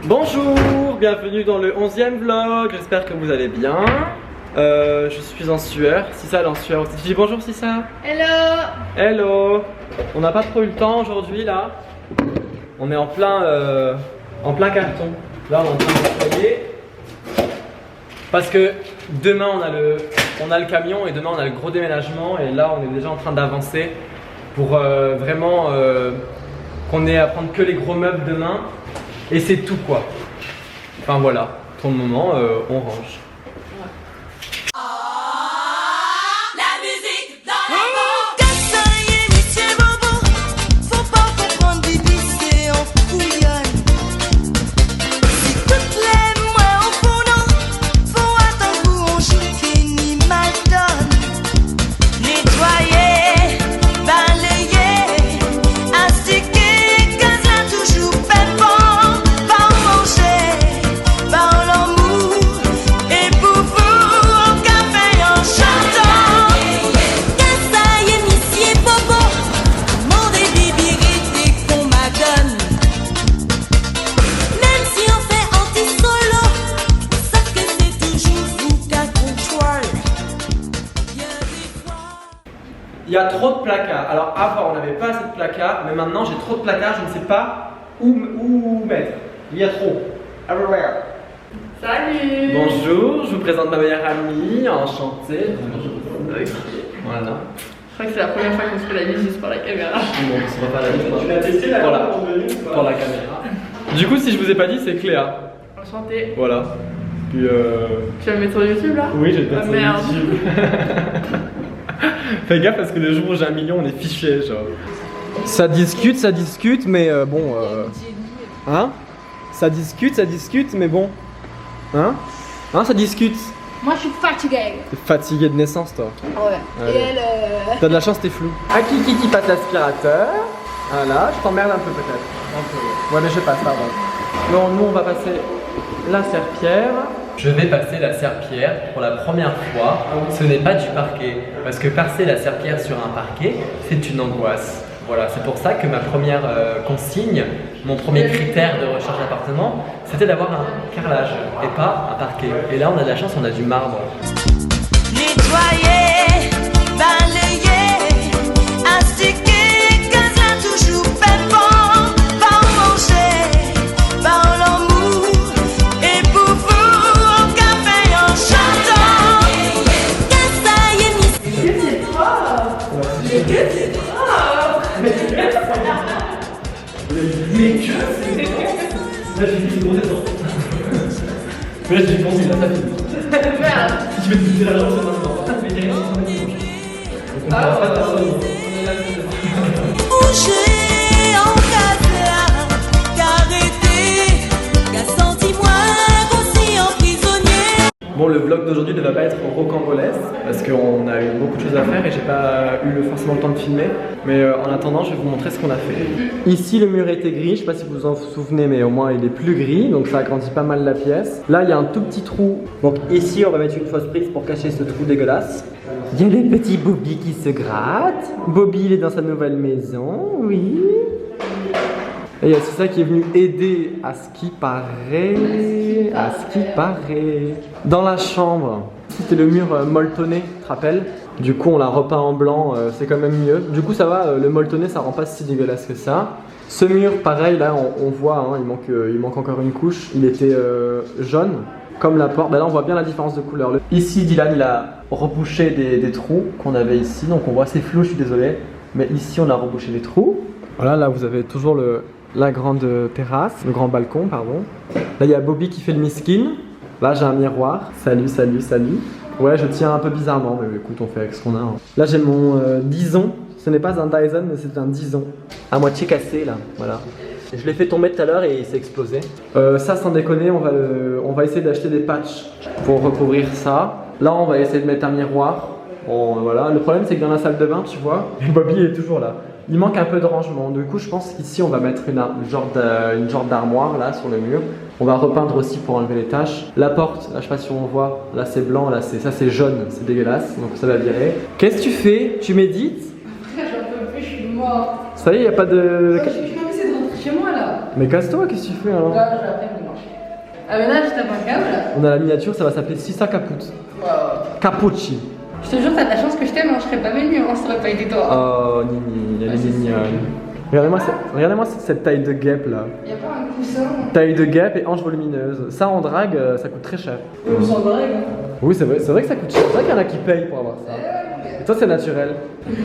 Bonjour, bienvenue dans le 11e vlog, j'espère que vous allez bien. Je suis en sueur, Sissa elle est en sueur aussi. Tu dis bonjour Sissa. Hello. Hello. On n'a pas trop eu le temps aujourd'hui là. On est en plein carton. Là on est en train de nettoyer. Parce que demain on a le camion et demain on a le gros déménagement. Et là on est déjà en train d'avancer pour vraiment qu'on ait à prendre que les gros meubles demain. Et c'est tout quoi. Enfin voilà, pour le moment on range. Il y a trop de placards. Alors avant on n'avait pas assez de placards, mais maintenant j'ai trop de placards, je ne sais pas où mettre. Il y a trop. Everywhere. Salut. Bonjour, je vous présente ma meilleure amie, enchantée. Voilà. Je crois que c'est la première fois qu'on se fait la bise juste pour la caméra. Bon, on se voit pas la bise. Tu l'as testé la pour la caméra. Du coup, si je vous ai pas dit, c'est Cléa. Enchantée. Voilà. Puis Tu vas le mettre sur YouTube là? Oui, j'ai le mettre sur merde. YouTube. Fais gaffe parce que le jour où j'ai 1 million, on est fiché, genre. Ça discute, mais bon. Hein? Ça discute, mais bon. Hein? Hein, ça discute. Moi je suis fatiguée. T'es fatigué de naissance, toi. Ouais. Allez. Et elle. T'as de la chance, t'es flou. À qui passe l'aspirateur. Voilà, je t'emmerde un peu peut-être. Un peu. Ouais, mais je passe, pardon. Non, nous on va passer la serpillière. Je vais passer la serpillière pour la première fois. Ce n'est pas du parquet. Parce que passer la serpillière sur un parquet, c'est une angoisse. Voilà, c'est pour ça que ma première consigne, mon premier critère de recherche d'appartement, c'était d'avoir un carrelage et pas un parquet. Et là, on a de la chance, on a du marbre. Nettoyer, balayer, astiquer, cause là toujours fait bon, pas manger, pas l'amour, et pour vous, au café en chantant. Qu'est-ce que ça y est, Miss? Les queues c'est propre. Les queues c'est propre. Les queues, c'est là j'ai dit c'est gros dedans. Mais là j'ai pensé, là ça fait. Merde. Si tu veux te pousser la jambe, c'est maintenant. Mais derrière, c'est pas bon. Donc on parle pas de personne. Bouger en casa, qu'arrêter, qu'à senti-moi aussi en prisonnier. Bon, le vlog d'aujourd'hui ne va pas être rocambolesque parce qu'on a eu beaucoup de choses à faire et j'ai pas eu forcément le temps de filmer. Mais en attendant, je vais vous montrer ce qu'on a fait. Ici, le mur était gris, je sais pas si vous vous en souvenez, mais au moins il est plus gris, donc ça agrandit pas mal la pièce. Là, il y a un tout petit trou. Donc ici, on va mettre une fausse prise pour cacher ce trou dégueulasse. Il y a le petit Bobby qui se gratte. Bobby, il est dans sa nouvelle maison, oui. Et il y a Sissa qui est venu aider à ce qui paraît. Dans la chambre, c'était le mur molletonné, tu te rappelles? Du coup, on l'a repeint en blanc, c'est quand même mieux. Du coup, ça va, le molletonné, ça rend pas si dégueulasse que ça. Ce mur, pareil, là, on voit, hein, il manque encore une couche. Il était jaune, comme la porte. Bah, là, on voit bien la différence de couleur. Ici, Dylan, il a rebouché des trous qu'on avait ici. Donc, on voit, c'est flou, je suis désolé. Mais ici, on a rebouché les trous. Voilà, là, vous avez toujours la grande terrasse, le grand balcon, pardon. Là, il y a Bobby qui fait le miskin. Là, j'ai un miroir. Salut. Ouais, je tiens un peu bizarrement, mais écoute, on fait avec ce qu'on a. Hein. Là, j'ai mon Dyson. Ce n'est pas un Dyson, mais c'est un Dyson. À moitié cassé, là. Voilà. Et je l'ai fait tomber tout à l'heure et il s'est explosé. Ça, sans déconner, on va essayer d'acheter des patchs pour recouvrir ça. Là, on va essayer de mettre un miroir. Bon, voilà. Le problème, c'est que dans la salle de bain, tu vois, Bobby est toujours là. Il manque un peu de rangement. Du coup, je pense qu'ici, on va mettre une genre d'armoire là sur le mur. On va repeindre aussi pour enlever les taches. La porte, là, je sais pas si on voit, là c'est blanc, là ça c'est jaune, c'est dégueulasse, donc ça va virer. Qu'est-ce que tu fais? Tu médites? Frère, j'en peux plus, je suis morte. Ça y est, y a pas de... Je suis pas obligée de rentrer chez moi là. Mais casse-toi, qu'est-ce que tu fais alors? Là, je vais après me dimanche. Ah, mais là, je tape un câble. On a la miniature, ça va s'appeler Sissa Caput. Wow. Capucci. Je te jure, t'as de la chance que je t'aime, hein. Je serais pas venue, hein, ça aurait pas été toi. Oh, Nini, elle est mignonne. Regardez-moi cette taille de guêpe là. Y'a pas un coussin? Taille de guêpe et hanche volumineuse. Ça en drague, ça coûte très cher. On s'en drague. Oui, c'est vrai que ça coûte cher. C'est vrai qu'il y en a qui payent pour avoir ça. Et toi, c'est naturel.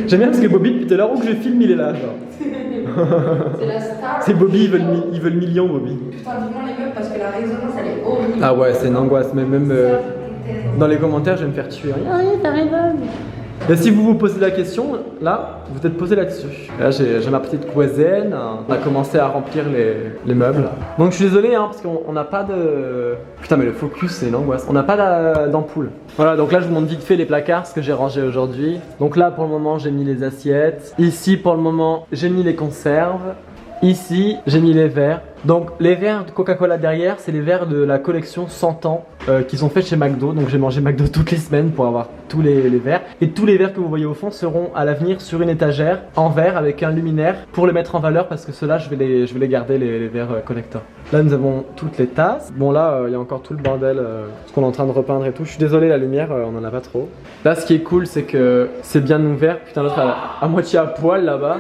J'aime bien parce que Bobby, depuis tout à l'heure où je filme, il est là. Genre. C'est la star. C'est Bobby, il veut le million, Bobby. Putain, dis-moi les meufs parce que la résonance elle est horrible. Ah ouais, c'est une angoisse, mais même dans les commentaires, je vais me faire tuer. Ah oui, t'as raison. Et si vous vous posez la question, là, vous êtes posé là-dessus. Là, j'ai ma petite cuisine. On a commencé à remplir les meubles. Donc, je suis désolé, hein, parce qu'on n'a pas de. Putain, mais le focus, c'est une angoisse. On n'a pas d'ampoule. Voilà, donc là, je vous montre vite fait les placards, ce que j'ai rangé aujourd'hui. Donc là, pour le moment, j'ai mis les assiettes. Ici, pour le moment, j'ai mis les conserves. Ici, j'ai mis les verres. Donc les verres de Coca-Cola derrière, c'est les verres de la collection 100 ans qui sont faits chez McDo. Donc j'ai mangé McDo toutes les semaines pour avoir tous les verres. Et tous les verres que vous voyez au fond seront à l'avenir sur une étagère en verre avec un luminaire pour les mettre en valeur parce que ceux-là, je vais les garder, les verres collector. Là, nous avons toutes les tasses. Bon là, il y a encore tout le bordel parce qu'on est en train de repeindre et tout. Je suis désolé, la lumière, on en a pas trop. Là, ce qui est cool, c'est que c'est bien ouvert. Putain, l'autre à moitié à poil là-bas.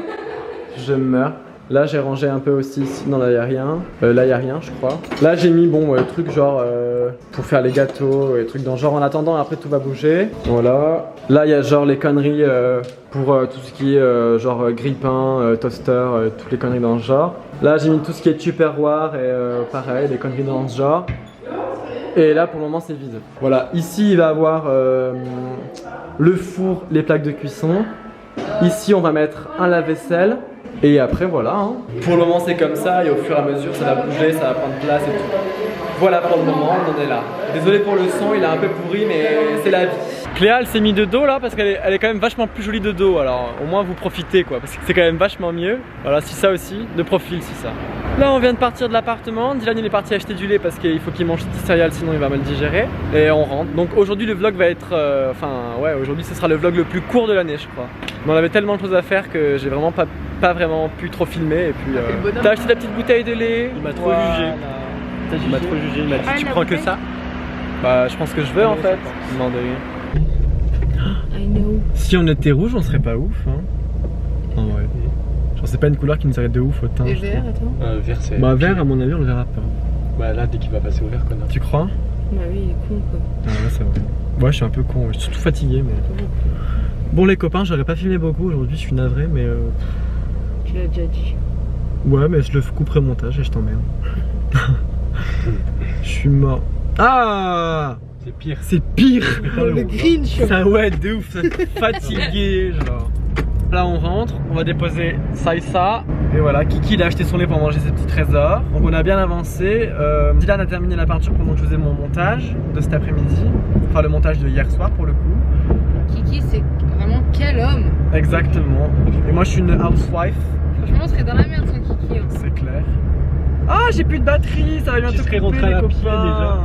Je meurs. Là j'ai rangé un peu aussi ici, non là y a rien, là y a rien je crois. Là j'ai mis bon trucs genre pour faire les gâteaux et trucs dans le genre en attendant après tout va bouger. Voilà. Là il y a genre les conneries pour tout ce qui est genre grille-pain, toaster, toutes les conneries dans ce genre. Là j'ai mis tout ce qui est tupperware et pareil, des conneries dans ce genre. Et là pour le moment c'est vide. Voilà, ici il va y avoir le four, les plaques de cuisson. Ici on va mettre un lave-vaisselle. Et après voilà, hein. Pour le moment c'est comme ça et au fur et à mesure ça va bouger, ça va prendre place et tout. Voilà pour le moment, on en est là. Désolé pour le son, il est un peu pourri mais c'est la vie. Cléa elle s'est mis de dos là parce qu'elle est quand même vachement plus jolie de dos, alors au moins vous profitez quoi, parce que c'est quand même vachement mieux. Voilà, si ça aussi, de profil si ça. Là on vient de partir de l'appartement, Dylan il est parti acheter du lait parce qu'il faut qu'il mange des céréales sinon il va mal digérer. Et on rentre, donc aujourd'hui le vlog va être, aujourd'hui ce sera le vlog le plus court de l'année je crois. Mais on avait tellement de choses à faire que j'ai vraiment pas vraiment pu trop filmer et puis t'as acheté ta petite bouteille de lait. Il m'a trop jugé. Il m'a trop jugé, il m'a dit tu prends que ça. Bah je pense que je veux en fait. Si on était rouge on serait pas ouf hein. En vrai. Genre c'est pas une couleur qui nous arrête de ouf au teint. Et vert attends. Vert c'est. Bah vert à mon avis on le verra pas. Bah là dès qu'il va passer au vert connard. Tu crois? Bah oui il est con quoi. Ah ouais c'est vrai. Ouais je suis un peu con, je suis surtout fatigué mais. Bon les copains j'aurais pas filmé beaucoup aujourd'hui, je suis navré mais Tu l'as déjà dit. ouais mais je le couperai au montage et je t'emmerde. Je suis mort. Ah c'est pire. C'est pire. Le Grinch. Ça ouais de ouf, fatigué genre. Là on rentre, on va déposer ça et ça. Et voilà, Kiki il a acheté son lait pour manger ses petits trésors. Donc on a bien avancé. Dylan a terminé la peinture pendant que je faisais mon montage de cet après-midi. Enfin le montage de hier soir pour le coup. Kiki c'est vraiment quel homme. Exactement. Et moi je suis une housewife. Franchement on serait dans la merde sans Kiki hein. C'est clair. Ah j'ai plus de batterie, ça va bientôt couper rentré les à pied copains. déjà.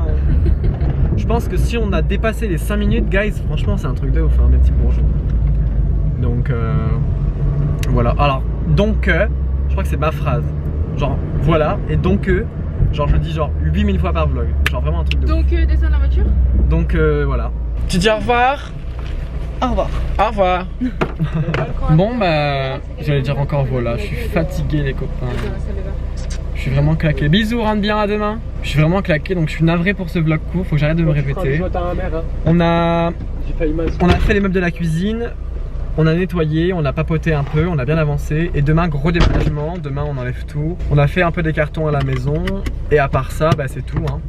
Je pense que si on a dépassé les 5 minutes guys, franchement c'est un truc de ouf hein, mes petits bourgeois. Donc voilà, alors donc je crois que c'est ma phrase. Genre voilà, et donc genre je le dis genre 8000 fois par vlog. Genre vraiment un truc de ouf. Donc descends la voiture. Donc voilà. Tu dis au revoir. Au revoir. Au revoir. Bon bah j'allais dire encore voilà, je suis fatigué les copains. Je suis vraiment claqué. Bisous, rentre bien à demain. Je suis vraiment claqué donc je suis navré pour ce vlog court, faut que j'arrête de me répéter. On a fait les meubles de la cuisine, on a nettoyé, on a papoté un peu, on a bien avancé. Et demain gros déménagement, demain on enlève tout. On a fait un peu des cartons à la maison et à part ça bah c'est tout hein.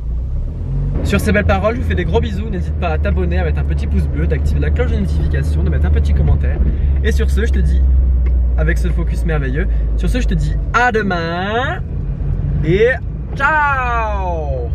Sur ces belles paroles, je vous fais des gros bisous. N'hésite pas à t'abonner, à mettre un petit pouce bleu, d'activer la cloche de notification, de mettre un petit commentaire. Et sur ce, je te dis, avec ce focus merveilleux, sur ce, je te dis à demain et ciao!